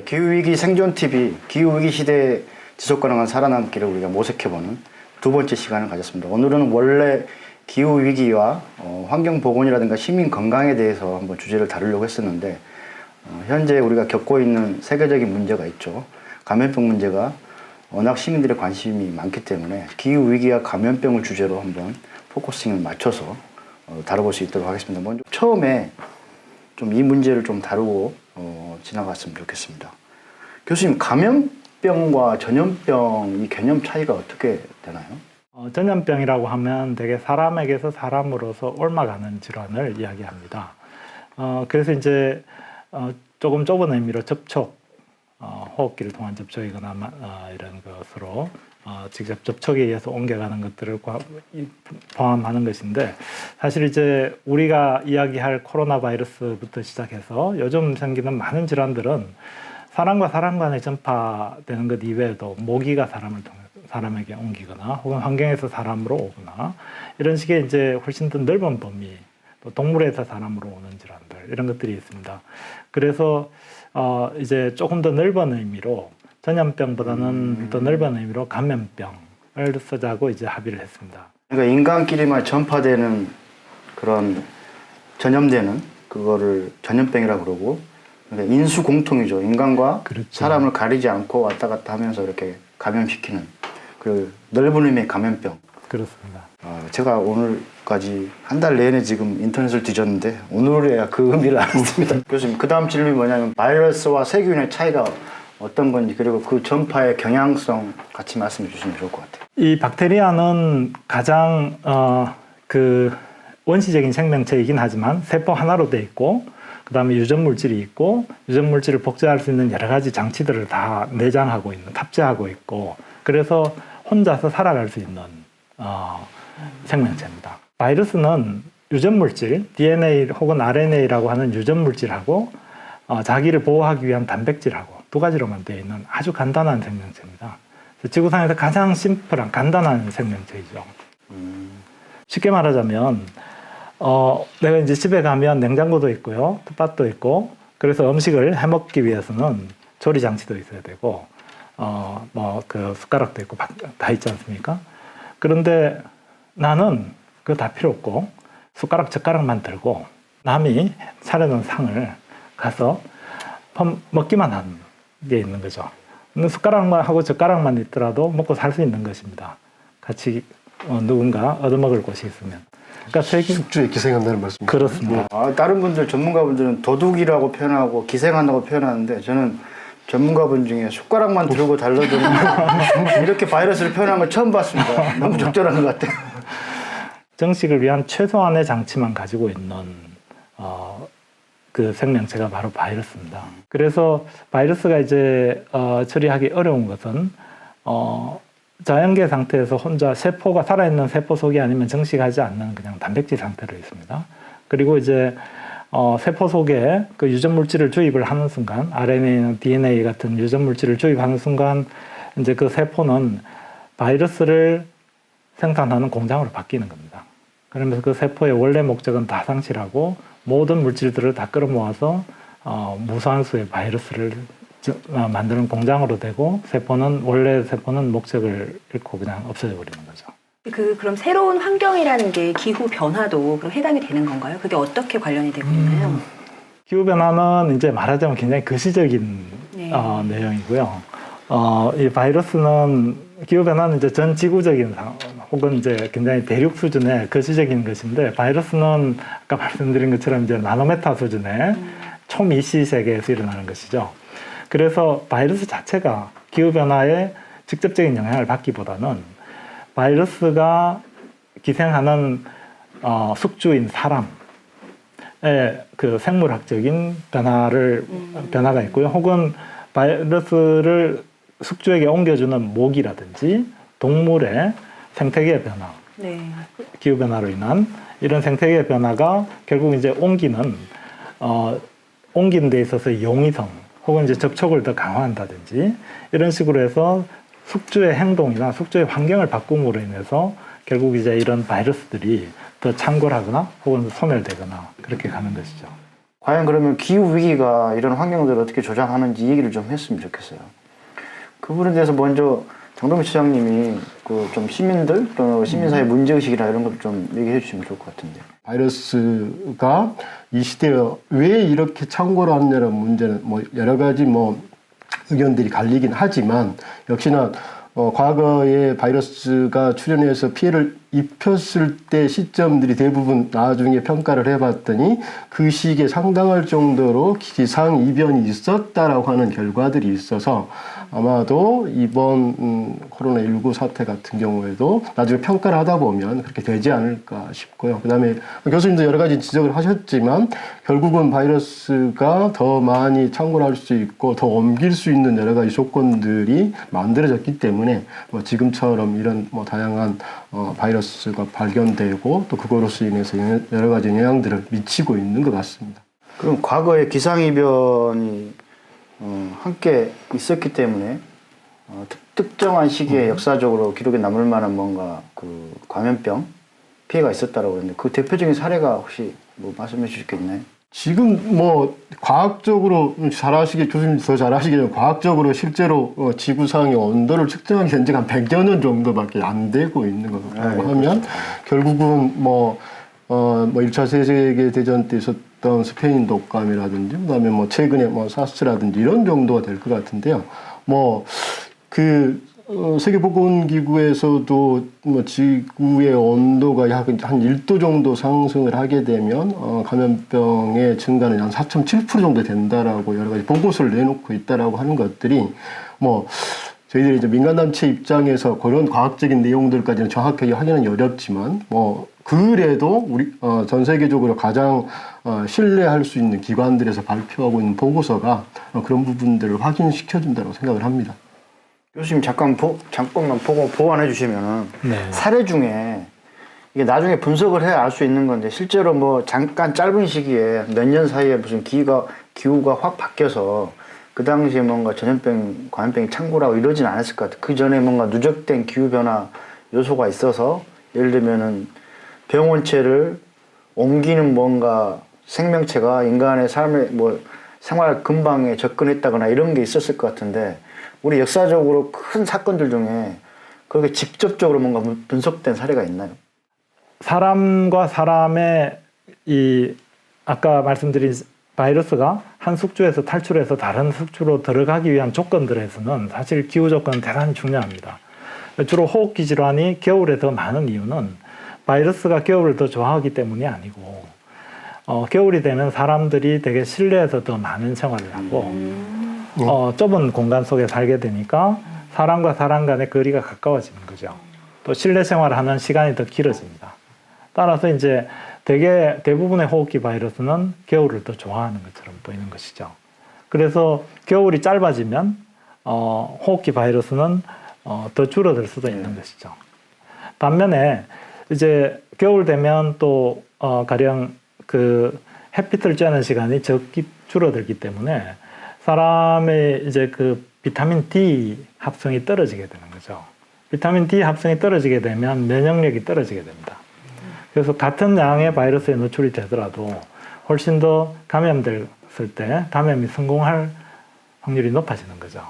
기후위기 생존 TV, 기후위기 시대의 지속가능한 살아남기를 우리가 모색해보는 두 번째 시간을 가졌습니다. 오늘은 원래 기후위기와 환경보건이라든가 시민 건강에 대해서 한번 주제를 다루려고 했었는데 현재 우리가 겪고 있는 세계적인 문제가 있죠. 감염병 문제가 워낙 시민들의 관심이 많기 때문에 기후위기와 감염병을 주제로 한번 포커싱을 맞춰서 다뤄볼 수 있도록 하겠습니다. 먼저 처음에 좀 이 문제를 좀 다루고 지나갔으면 좋겠습니다. 교수님, 감염병과 전염병 이 개념 차이가 어떻게 되나요? 전염병이라고 하면 되게 사람에게서 사람으로서 옮아가는 질환을 이야기합니다. 그래서 이제 조금 좁은 의미로 접촉, 호흡기를 통한 접촉이거나 이런 것으로 직접 접촉에 의해서 옮겨가는 것들을 포함하는 것인데, 사실 이제 우리가 이야기할 코로나 바이러스부터 시작해서 요즘 생기는 많은 질환들은 사람과 사람 간에 전파되는 것 이외에도 모기가 사람에게 옮기거나 혹은 환경에서 사람으로 오거나 이런 식의 이제 훨씬 더 넓은 범위, 또 동물에서 사람으로 오는 질환들, 이런 것들이 있습니다. 그래서 이제 조금 더 넓은 의미로 전염병보다는 더 넓은 의미로 감염병을 쓰자고 이제 합의를 했습니다. 그러니까 인간끼리만 전파되는 그런 전염되는 그거를 전염병이라고 그러고, 그러니까 인수공통이죠. 인간과 그렇죠. 사람을 가리지 않고 왔다 갔다 하면서 이렇게 감염시키는 그 넓은 의미의 감염병. 그렇습니다. 제가 오늘까지 한 달 내내 지금 인터넷을 뒤졌는데 오늘에야 그 의미를 알았습니다. 교수님, 그 다음 질문이 뭐냐면 바이러스와 세균의 차이가 어떤 건지, 그리고 그 전파의 경향성 같이 말씀해 주시면 좋을 것 같아요. 이 박테리아는 가장 그 원시적인 생명체이긴 하지만 세포 하나로 돼 있고, 그 다음에 유전물질이 있고, 유전물질을 복제할 수 있는 여러 가지 장치들을 다 내장하고 있는, 탑재하고 있고, 그래서 혼자서 살아갈 수 있는 생명체입니다. 바이러스는 유전물질, DNA 혹은 RNA라고 하는 유전물질하고 자기를 보호하기 위한 단백질하고 두 가지로만 되어 있는 아주 간단한 생명체입니다. 지구상에서 가장 심플한 간단한 생명체이죠. 쉽게 말하자면 내가 이제 집에 가면 냉장고도 있고요, 텃밭도 있고, 그래서 음식을 해 먹기 위해서는 조리 장치도 있어야 되고, 그 숟가락도 있고 다 있지 않습니까? 그런데 나는 그거 다 필요 없고 숟가락 젓가락만 들고 남이 차려놓은 상을 가서 먹기만 하는 게 있는 거죠. 근데 숟가락만 하고 젓가락만 있더라도 먹고 살 수 있는 것입니다. 같이 누군가 얻어먹을 곳이 있으면. 그러니까 숙주에 기생한다는 말씀이죠. 그렇습니다. 다른 분들, 전문가분들은 도둑이라고 표현하고 기생한다고 표현하는데, 저는 전문가분 중에 숟가락만 들고 달려드는 이렇게 바이러스를 표현한 걸 처음 봤습니다. 너무 적절한 것 같아요. 정식을 위한 최소한의 장치만 가지고 있는 그 생명체가 바로 바이러스입니다. 그래서 바이러스가 이제 처리하기 어려운 것은 자연계 상태에서 혼자 세포가 살아있는 세포 속이 아니면 정식하지 않는 그냥 단백질 상태로 있습니다. 그리고 이제 세포 속에 그 유전물질을 주입을 하는 순간, RNA나 DNA 같은 유전물질을 주입하는 순간 이제 그 세포는 바이러스를 생산하는 공장으로 바뀌는 겁니다. 그러면서 그 세포의 원래 목적은 다 상실하고 모든 물질들을 다 끌어모아서 무수한 수의 바이러스를 만드는 공장으로 되고, 원래 세포는 목적을 잃고 그냥 없어져 버리는 거죠. 그럼 새로운 환경이라는 게 기후 변화도 그럼 해당이 되는 건가요? 그게 어떻게 관련이 되고 있나요? 기후 변화는 이제 말하자면 굉장히 거시적인 내용이고요. 이 바이러스는, 기후 변화는 이제 전 지구적인 혹은 이제 굉장히 대륙 수준의 거시적인 것인데, 바이러스는 아까 말씀드린 것처럼 이제 나노메타 수준의 초미시 세계에서 일어나는 것이죠. 그래서 바이러스 자체가 기후 변화에 직접적인 영향을 받기보다는 바이러스가 기생하는 숙주인 사람의 그 생물학적인 변화가 있고요. 혹은 바이러스를 숙주에게 옮겨주는 모기라든지 동물의 생태계 변화, 기후 변화로 인한 이런 생태계 변화가 결국 이제 옮기는 데 있어서 용이성 혹은 이제 접촉을 더 강화한다든지 이런 식으로 해서 숙주의 행동이나 숙주의 환경을 바꿈으로 인해서 결국 이제 이런 바이러스들이 더 창궐하거나 혹은 소멸되거나 그렇게 가는 것이죠. 과연 그러면 기후 위기가 이런 환경들을 어떻게 조장하는지 얘기를 좀 했으면 좋겠어요. 그 부분에 대해서 먼저 장동민 시장님이 그 좀 시민들 또 시민사회 문제의식이나 이런 걸 좀 얘기해 주시면 좋을 것 같은데. 바이러스가 이 시대에 왜 이렇게 창궐을 하느냐는 문제는 뭐 여러 가지 뭐 의견들이 갈리긴 하지만 역시나 과거에 바이러스가 출현해서 피해를 입혔을 때 시점들이 대부분 나중에 평가를 해봤더니 그 시기에 상당할 정도로 기상 이변이 있었다라고 하는 결과들이 있어서 아마도 이번 코로나19 사태 같은 경우에도 나중에 평가를 하다 보면 그렇게 되지 않을까 싶고요. 그다음에 교수님도 여러 가지 지적을 하셨지만 결국은 바이러스가 더 많이 창궐할 수 있고 더 옮길 수 있는 여러 가지 조건들이 만들어졌기 때문에 뭐 지금처럼 이런 뭐 다양한 바이러스가 발견되고 또 그거로서 인해서 여러 가지 영향들을 미치고 있는 것 같습니다. 그럼 과거에 기상이변이 함께 있었기 때문에 특정한 시기에 역사적으로 기록에 남을 만한 뭔가 그 감염병 피해가 있었다라고 그러는데 그 대표적인 사례가 혹시 뭐 말씀해 주실 게 있나요? 지금 뭐 과학적으로 교수님 더 잘 아시겠지만 과학적으로 실제로 지구상의 온도를 측정한 게 현재 한 100여 년 정도밖에 안 되고 있는 거라고 하면 그렇죠. 결국은 뭐 1차 세계대전 때 있었던 스페인 독감이라든지 그다음에 뭐 최근에 뭐 사스라든지 이런 정도가 될 것 같은데요. 뭐 세계보건기구에서도 뭐 지구의 온도가 약 한 1도 정도 상승을 하게 되면 감염병의 증가는 한 4.7% 정도 된다라고 여러 가지 보고서를 내놓고 있다라고 하는 것들이 뭐 저희들이 이제 민간단체 입장에서 그런 과학적인 내용들까지는 정확하게 확인하기 어렵지만 뭐 그래도 우리 전 세계적으로 가장 신뢰할 수 있는 기관들에서 발표하고 있는 보고서가 그런 부분들을 확인시켜 준다고 생각을 합니다. 교수님 잠깐만 보고 보완해 주시면은 네. 사례 중에 이게 나중에 분석을 해야 알 수 있는 건데 실제로 뭐 잠깐 짧은 시기에 몇 년 사이에 무슨 기후가 확 바뀌어서 그 당시에 뭔가 전염병, 감염병이 창궐하고 이러진 않았을 것 같아요. 그 전에 뭔가 누적된 기후 변화 요소가 있어서 예를 들면은 병원체를 옮기는 뭔가 생명체가 인간의 삶의 뭐 생활 근방에 접근했다거나 이런 게 있었을 것 같은데 우리 역사적으로 큰 사건들 중에 그렇게 직접적으로 뭔가 분석된 사례가 있나요? 사람과 사람의 아까 말씀드린 바이러스가 한 숙주에서 탈출해서 다른 숙주로 들어가기 위한 조건들에서는 사실 기후 조건은 대단히 중요합니다. 주로 호흡기 질환이 겨울에 더 많은 이유는 바이러스가 겨울을 더 좋아하기 때문이 아니고 겨울이 되면 사람들이 되게 실내에서 더 많은 생활을 하고 좁은 공간 속에 살게 되니까 사람과 사람 간의 거리가 가까워지는 거죠. 또 실내 생활을 하는 시간이 더 길어집니다. 따라서 이제 대부분의 호흡기 바이러스는 겨울을 더 좋아하는 것처럼 보이는 것이죠. 그래서 겨울이 짧아지면 호흡기 바이러스는 더 줄어들 수도 있는 것이죠. 반면에 이제 겨울 되면 또 가령 그 햇빛을 쬐는 시간이 줄어들기 때문에 사람의 이제 그 비타민 D 합성이 떨어지게 되는 거죠. 비타민 D 합성이 떨어지게 되면 면역력이 떨어지게 됩니다. 그래서 같은 양의 바이러스에 노출이 되더라도 훨씬 더 감염됐을 때 감염이 성공할 확률이 높아지는 거죠.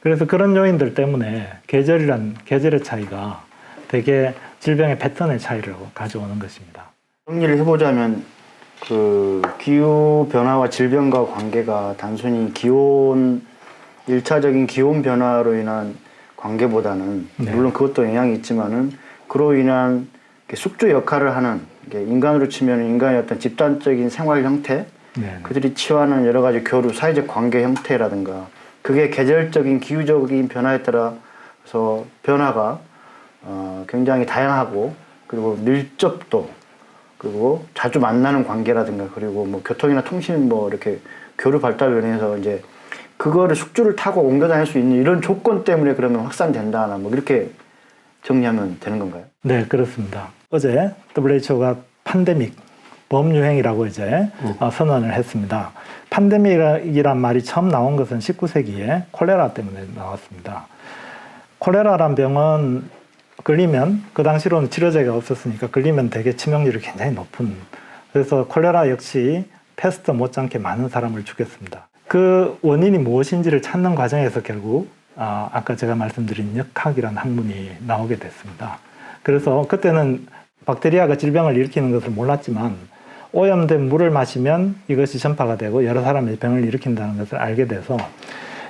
그래서 그런 요인들 때문에 계절의 차이가 되게 질병의 패턴의 차이를 가져오는 것입니다. 정리를 해보자면 그 기후 변화와 질병과 관계가 단순히 일차적인 기온 변화로 인한 관계보다는 네. 물론 그것도 영향이 있지만은 그로 인한 숙주 역할을 하는 인간으로 치면 인간의 어떤 집단적인 생활 형태, 네. 그들이 취하는 여러 가지 교류, 사회적 관계 형태라든가 그게 계절적인 기후적인 변화에 따라서 변화가 굉장히 다양하고 그리고 밀접도 그리고 자주 만나는 관계라든가 그리고 뭐 교통이나 통신 뭐 이렇게 교류 발달로 인해서 이제 그거를 숙주를 타고 옮겨 다닐 수 있는 이런 조건 때문에 그러면 확산된다나 뭐 이렇게 정리하면 되는 건가요? 네, 그렇습니다. 어제 WHO가 팬데믹, 범유행이라고 이제 선언을 했습니다. 팬데믹이란 말이 처음 나온 것은 19세기에 콜레라 때문에 나왔습니다. 콜레라란 병은 걸리면 그 당시로는 치료제가 없었으니까 걸리면 되게 치명률이 굉장히 높은, 그래서 콜레라 역시 패스트 못지않게 많은 사람을 죽였습니다. 그 원인이 무엇인지를 찾는 과정에서 결국 아까 제가 말씀드린 역학이라는 학문이 나오게 됐습니다. 그래서 그때는 박테리아가 질병을 일으키는 것을 몰랐지만 오염된 물을 마시면 이것이 전파가 되고 여러 사람의 병을 일으킨다는 것을 알게 돼서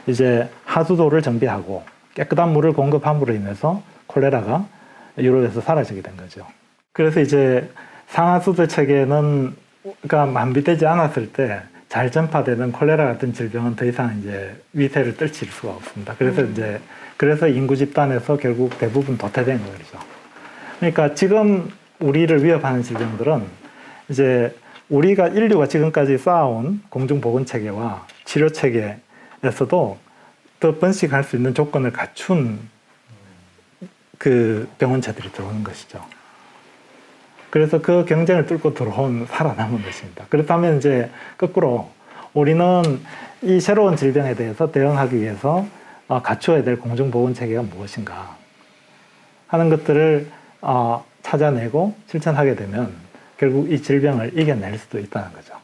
이제 하수도를 정비하고 깨끗한 물을 공급함으로 인해서 콜레라가 유럽에서 사라지게 된 거죠. 그래서 이제 상하수도 체계는 만비되지 않았을 때 잘 전파되는 콜레라 같은 질병은 더 이상 이제 위세를 떨칠 수가 없습니다. 그래서 인구 집단에서 결국 대부분 도태된 거죠. 그러니까 지금 우리를 위협하는 질병들은 이제 인류가 지금까지 쌓아온 공중보건 체계와 치료 체계에서도 더 번식할 수 있는 조건을 갖춘 그 병원체들이 들어오는 것이죠. 그래서 그 경쟁을 뚫고 들어온 살아남은 것입니다. 그렇다면 이제 거꾸로 우리는 이 새로운 질병에 대해서 대응하기 위해서 갖춰야 될 공중보건 체계가 무엇인가 하는 것들을 찾아내고 실천하게 되면 결국 이 질병을 이겨낼 수도 있다는 거죠.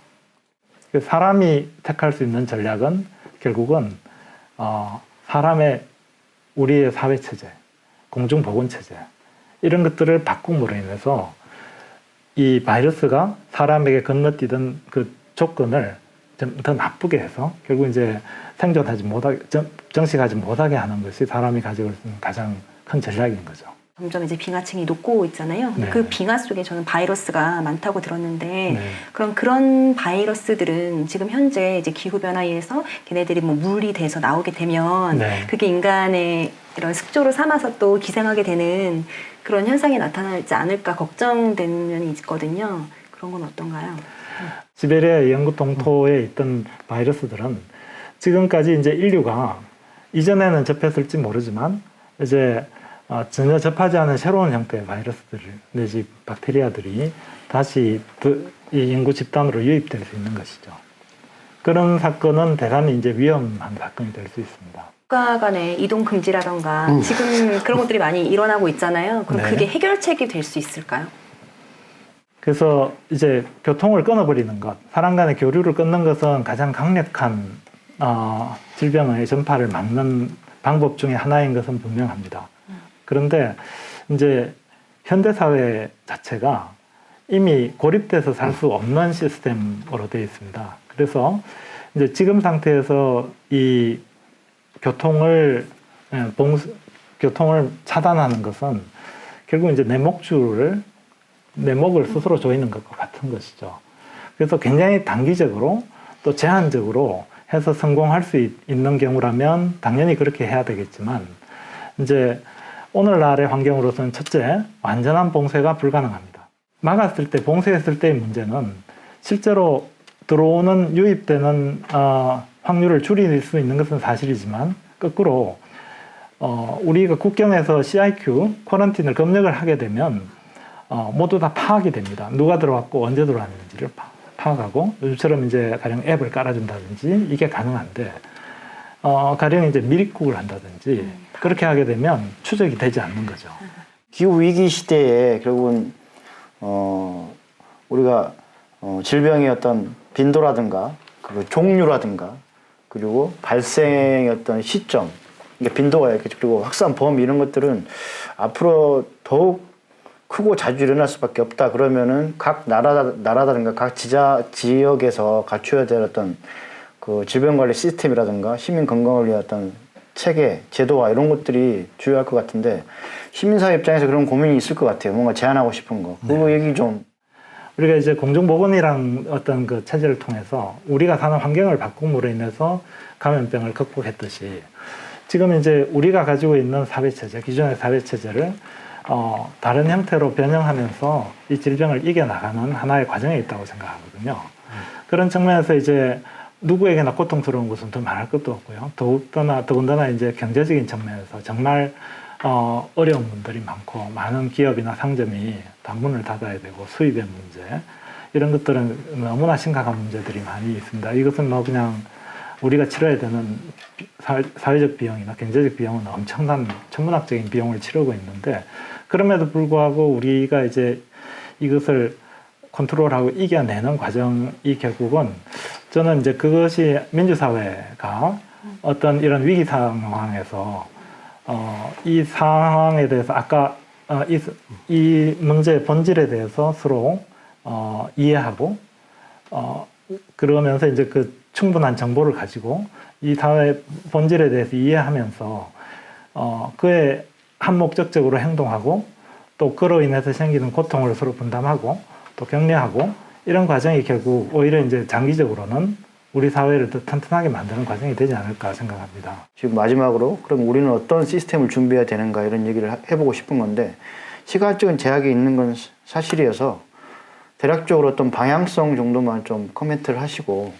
사람이 택할 수 있는 전략은 결국은 우리의 사회체제, 공중보건체제 이런 것들을 바꿈으로 인해서 이 바이러스가 사람에게 건너뛰던 그 조건을 좀 더 나쁘게 해서 결국 이제 정식하지 못하게 하는 것이 사람이 가지고 있는 가장 큰 전략인 거죠. 점점 이제 빙하층이 녹고 있잖아요. 네. 그 빙하 속에 저는 바이러스가 많다고 들었는데 네. 그럼 그런 바이러스들은 지금 현재 이제 기후 변화에 의해서 걔네들이 뭐 물이 돼서 나오게 되면 네. 그게 인간의 이런 숙조를 삼아서 또 기생하게 되는 그런 현상이 나타나지 않을까 걱정되는 면이 있거든요. 그런 건 어떤가요? 시베리아 영구 동토에 있던 바이러스들은 지금까지 이제 인류가 이전에는 접했을지 모르지만 이제 전혀 접하지 않은 새로운 형태의 바이러스들 내지 박테리아들이 다시 이 인구 집단으로 유입될 수 있는 것이죠. 그런 사건은 대단히 이제 위험한 사건이 될 수 있습니다. 국가 간의 이동 금지라던가 지금 그런 것들이 많이 일어나고 있잖아요. 그럼 네. 그게 해결책이 될 수 있을까요? 그래서 이제 교통을 끊어버리는 것, 사람 간의 교류를 끊는 것은 가장 강력한 질병의 전파를 막는 방법 중에 하나인 것은 분명합니다. 그런데 이제 현대사회 자체가 이미 고립돼서 살 수 없는 시스템으로 되어 있습니다. 그래서 이제 지금 상태에서 이 교통을 차단하는 것은 결국 이제 내 목을 스스로 조이는 것과 같은 것이죠. 그래서 굉장히 단기적으로 또 제한적으로 해서 성공할 수 있는 경우라면 당연히 그렇게 해야 되겠지만 이제 오늘날의 환경으로서는 첫째, 완전한 봉쇄가 불가능합니다. 막았을 때, 봉쇄했을 때의 문제는 실제로 유입되는 확률을 줄일 수 있는 것은 사실이지만 거꾸로 우리가 국경에서 CIQ, 쿼런틴을 검역을 하게 되면 모두 다 파악이 됩니다. 누가 들어왔고 언제 들어왔는지를 파악하고 요즘처럼 이제 가령 앱을 깔아준다든지 이게 가능한데 가령 이제 미립국을 한다든지 그렇게 하게 되면 추적이 되지 않는 거죠. 기후 위기 시대에 결국은 우리가 질병의 어떤 빈도라든가 그 종류라든가 그리고 발생의 어떤 시점, 빈도가 이렇게 그리고 확산 범위 이런 것들은 앞으로 더욱 크고 자주 일어날 수밖에 없다. 그러면은 각 나라라든가 각 지역에서 갖춰야 될 어떤 그 질병관리 시스템이라든가 시민 건강을 위한 어떤 체계, 제도화 이런 것들이 중요할 것 같은데 시민사회 입장에서 그런 고민이 있을 것 같아요. 뭔가 제안하고 싶은 거. 그거 얘기 좀. 우리가 이제 공중보건이랑 어떤 그 체제를 통해서 우리가 사는 환경을 바꿈으로 인해서 감염병을 극복했듯이 지금 이제 우리가 가지고 있는 사회체제, 기존의 사회체제를 다른 형태로 변형하면서 이 질병을 이겨나가는 하나의 과정에 있다고 생각하거든요. 그런 측면에서 이제 누구에게나 고통스러운 것은 더 말할 것도 없고요. 더군다나 이제 경제적인 측면에서 정말 어려운 분들이 많고 많은 기업이나 상점이 단문을 닫아야 되고 수입의 문제 이런 것들은 너무나 심각한 문제들이 많이 있습니다. 이것은 뭐 그냥 우리가 치러야 되는 사회적 비용이나 경제적 비용은 엄청난 천문학적인 비용을 치르고 있는데 그럼에도 불구하고 우리가 이제 이것을 컨트롤하고 이겨내는 과정이 결국은 저는 이제 그것이 민주사회가 어떤 이런 위기 상황에서 이 상황에 대해서 아까 이 문제의 본질에 대해서 서로 이해하고 그러면서 이제 그 충분한 정보를 가지고 이 사회 본질에 대해서 이해하면서 그에 한 목적적으로 행동하고 또 그로 인해서 생기는 고통을 서로 분담하고 또 격려하고 이런 과정이 결국 오히려 이제 장기적으로는 우리 사회를 더 튼튼하게 만드는 과정이 되지 않을까 생각합니다. 지금 마지막으로 그럼 우리는 어떤 시스템을 준비해야 되는가 이런 얘기를 해보고 싶은 건데 시간적인 제약이 있는 건 사실이어서 대략적으로 어떤 방향성 정도만 좀 코멘트를 하시고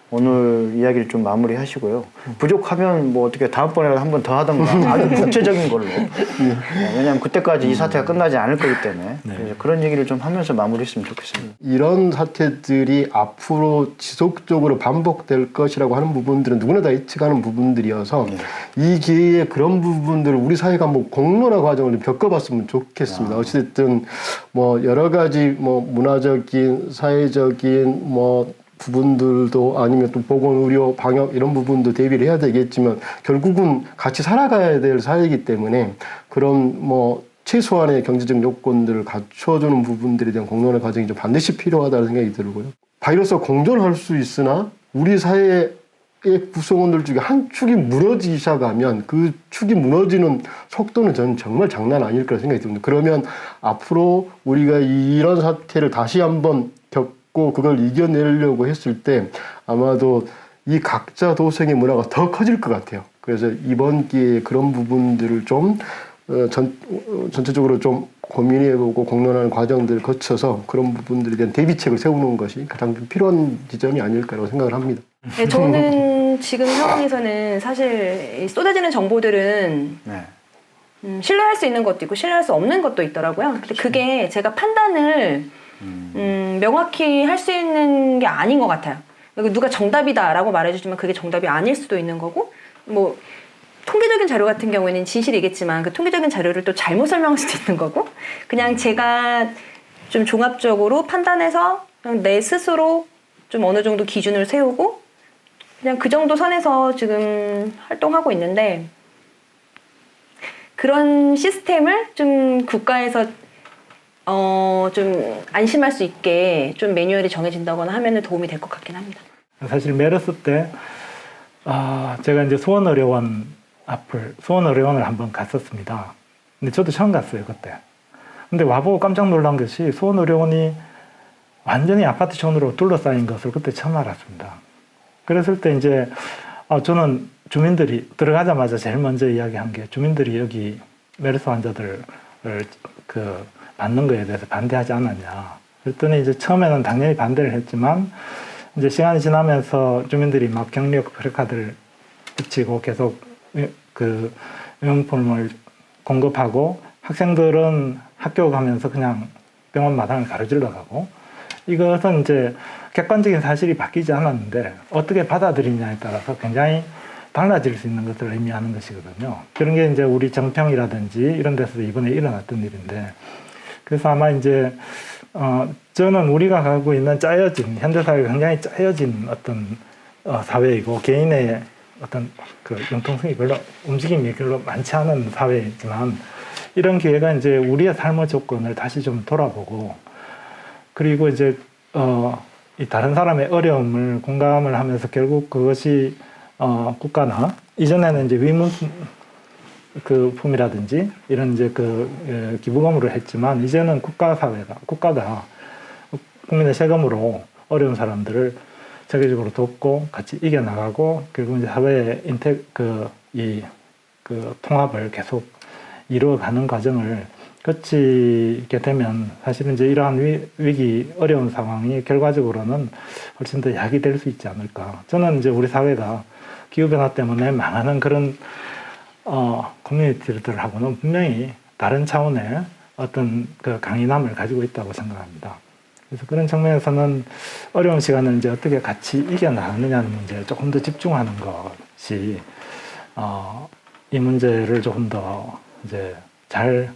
오늘 이야기를 좀 마무리하시고요. 부족하면 뭐 어떻게 다음번에 한 번 더 하던가 아주 구체적인 걸로. 왜냐하면 그때까지 이 사태가 끝나지 않을 거기 때문에 그래서 그런 얘기를 좀 하면서 마무리했으면 좋겠습니다. 이런 사태들이 앞으로 지속적으로 반복될 것이라고 하는 부분들은 누구나 다 예측하는 부분들이어서 이 기회에 그런 부분들을 우리 사회가 뭐 공론화 과정을 좀 겪어봤으면 좋겠습니다. 어찌됐든 뭐 여러 가지 뭐 문화적인, 사회적인 뭐 부분들도 아니면 또 보건, 의료, 방역 이런 부분도 대비를 해야 되겠지만 결국은 같이 살아가야 될 사회이기 때문에 그런 뭐 최소한의 경제적 요건들을 갖춰주는 부분들에 대한 공론화 과정이 좀 반드시 필요하다는 생각이 들고요. 바이러스와 공존할 수 있으나 우리 사회의 구성원들 중에 한 축이 무너지기 시작하면 그 축이 무너지는 속도는 저는 정말 장난 아닐 거라 생각이 듭니다. 그러면 앞으로 우리가 이런 사태를 다시 한번 그걸 이겨내려고 했을 때 아마도 이 각자 도생의 문화가 더 커질 것 같아요. 그래서 이번 기회에 그런 부분들을 좀 전체적으로 좀 고민해보고 공론하는 과정들을 거쳐서 그런 부분들에 대한 대비책을 세우는 것이 가장 필요한 지점이 아닐까라고 생각을 합니다. 네, 저는 지금 상황에서는 사실 쏟아지는 정보들은 신뢰할 수 있는 것도 있고 신뢰할 수 없는 것도 있더라고요. 근데 그게 제가 판단을 명확히 할 수 있는 게 아닌 것 같아요. 누가 정답이다라고 말해주지만 그게 정답이 아닐 수도 있는 거고, 뭐 통계적인 자료 같은 경우에는 진실이겠지만 그 통계적인 자료를 또 잘못 설명할 수도 있는 거고, 그냥 제가 좀 종합적으로 판단해서 그냥 내 스스로 좀 어느 정도 기준을 세우고 그냥 그 정도 선에서 지금 활동하고 있는데, 그런 시스템을 좀 국가에서 좀 안심할 수 있게 좀 매뉴얼이 정해진다거나 하면은 도움이 될 것 같긴 합니다. 사실 메르스 때 제가 이제 수원의료원을 한번 갔었습니다. 근데 저도 처음 갔어요, 그때. 근데 와보고 깜짝 놀란 것이 수원의료원이 완전히 아파트 촌으로 둘러싸인 것을 그때 처음 알았습니다. 그랬을 때 이제 저는 주민들이 들어가자마자 제일 먼저 이야기한 게 주민들이 여기 메르스 환자들을 받는 거에 대해서 반대하지 않았냐. 그랬더니 이제 처음에는 당연히 반대를 했지만 이제 시간이 지나면서 주민들이 막 격려 플래카드를 붙이고 계속 그 용품을 공급하고 학생들은 학교 가면서 그냥 병원 마당을 가로질러 가고, 이것은 이제 객관적인 사실이 바뀌지 않았는데 어떻게 받아들이냐에 따라서 굉장히 달라질 수 있는 것들을 의미하는 것이거든요. 그런 게 이제 우리 정평이라든지 이런 데서 이번에 일어났던 일인데, 그래서 아마 이제 저는 우리가 가고 있는 짜여진 현대사회가 굉장히 짜여진 어떤 사회이고 개인의 어떤 그 융통성이 별로 움직임이 별로 많지 않은 사회이지만 이런 기회가 이제 우리의 삶의 조건을 다시 좀 돌아보고, 그리고 이제 이 다른 사람의 어려움을 공감을 하면서 결국 그것이 국가나 이전에는 이제 위문 그 품이라든지 이런 이제 그 기부금으로 했지만 이제는 국가가 국민의 세금으로 어려운 사람들을 세계적으로 돕고 같이 이겨나가고 결국 이제 사회의 통합을 계속 이루어가는 과정을 거치게 되면 사실은 이제 이러한 위기 어려운 상황이 결과적으로는 훨씬 더 약이 될 수 있지 않을까. 저는 이제 우리 사회가 기후변화 때문에 망하는 그런 커뮤니티들하고는 분명히 다른 차원의 어떤 그 강인함을 가지고 있다고 생각합니다. 그래서 그런 측면에서는 어려운 시간을 이제 어떻게 같이 이겨나가느냐는 문제에 조금 더 집중하는 것이 이 문제를 조금 더 이제 잘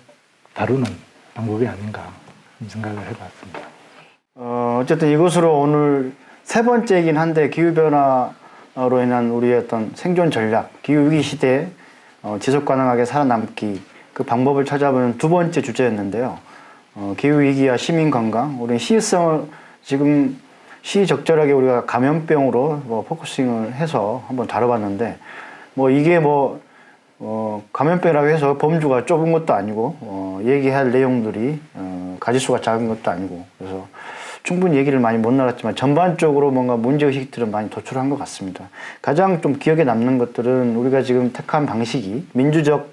다루는 방법이 아닌가 생각을 해봤습니다. 어쨌든 이것으로 오늘 세 번째이긴 한데 기후변화로 인한 우리의 어떤 생존 전략, 기후위기 시대에 지속 가능하게 살아남기 그 방법을 찾아보는 두 번째 주제였는데요. 기후위기와 시민건강, 우리는 시의성을 지금 시적절하게 우리가 감염병으로 포커싱을 해서 한번 다뤄봤는데 이게 감염병이라고 해서 범주가 좁은 것도 아니고 얘기할 내용들이 가지수가 작은 것도 아니고 그래서 충분히 얘기를 많이 못 나눴지만 전반적으로 뭔가 문제의식들은 많이 도출한 것 같습니다. 가장 좀 기억에 남는 것들은 우리가 지금 택한 방식이 민주적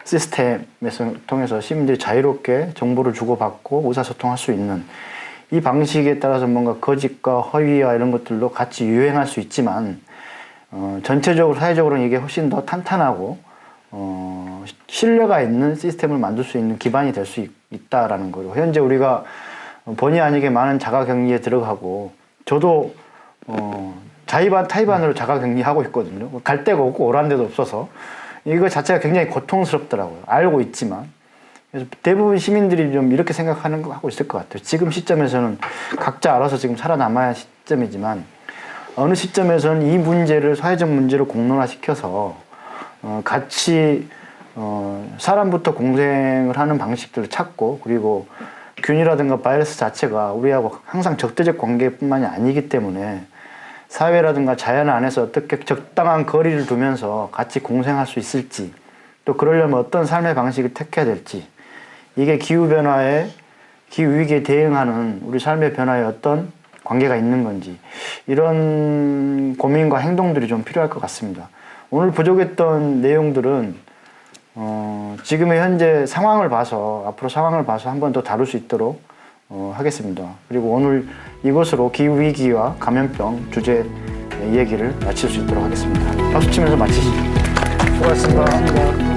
시스템에서 통해서 시민들이 자유롭게 정보를 주고받고 의사소통할 수 있는 이 방식에 따라서 뭔가 거짓과 허위와 이런 것들도 같이 유행할 수 있지만 전체적으로 사회적으로는 이게 훨씬 더 탄탄하고 신뢰가 있는 시스템을 만들 수 있는 기반이 될 수 있다라는 거죠. 현재 우리가 본의 아니게 많은 자가격리에 들어가고 저도 자의반 타의반으로 자가격리하고 있거든요. 갈 데가 없고 오란 데도 없어서 이거 자체가 굉장히 고통스럽더라고요. 알고 있지만. 그래서 대부분 시민들이 좀 이렇게 생각하는 거 하고 있을 것 같아요. 지금 시점에서는 각자 알아서 지금 살아남아야 할 시점이지만 어느 시점에서는 이 문제를 사회적 문제로 공론화시켜서 같이 사람부터 공생을 하는 방식들을 찾고 그리고 균이라든가 바이러스 자체가 우리하고 항상 적대적 관계뿐만이 아니기 때문에 사회라든가 자연 안에서 어떻게 적당한 거리를 두면서 같이 공생할 수 있을지 또 그러려면 어떤 삶의 방식을 택해야 될지 이게 기후변화에 기후위기에 대응하는 우리 삶의 변화에 어떤 관계가 있는 건지 이런 고민과 행동들이 좀 필요할 것 같습니다. 오늘 부족했던 내용들은 지금의 현재 상황을 봐서 앞으로 상황을 봐서 한 번 더 다룰 수 있도록 하겠습니다. 그리고 오늘 이것으로 기후위기와 감염병 주제 얘기를 마칠 수 있도록 하겠습니다. 박수 치면서 마치시죠. 수고하셨습니다.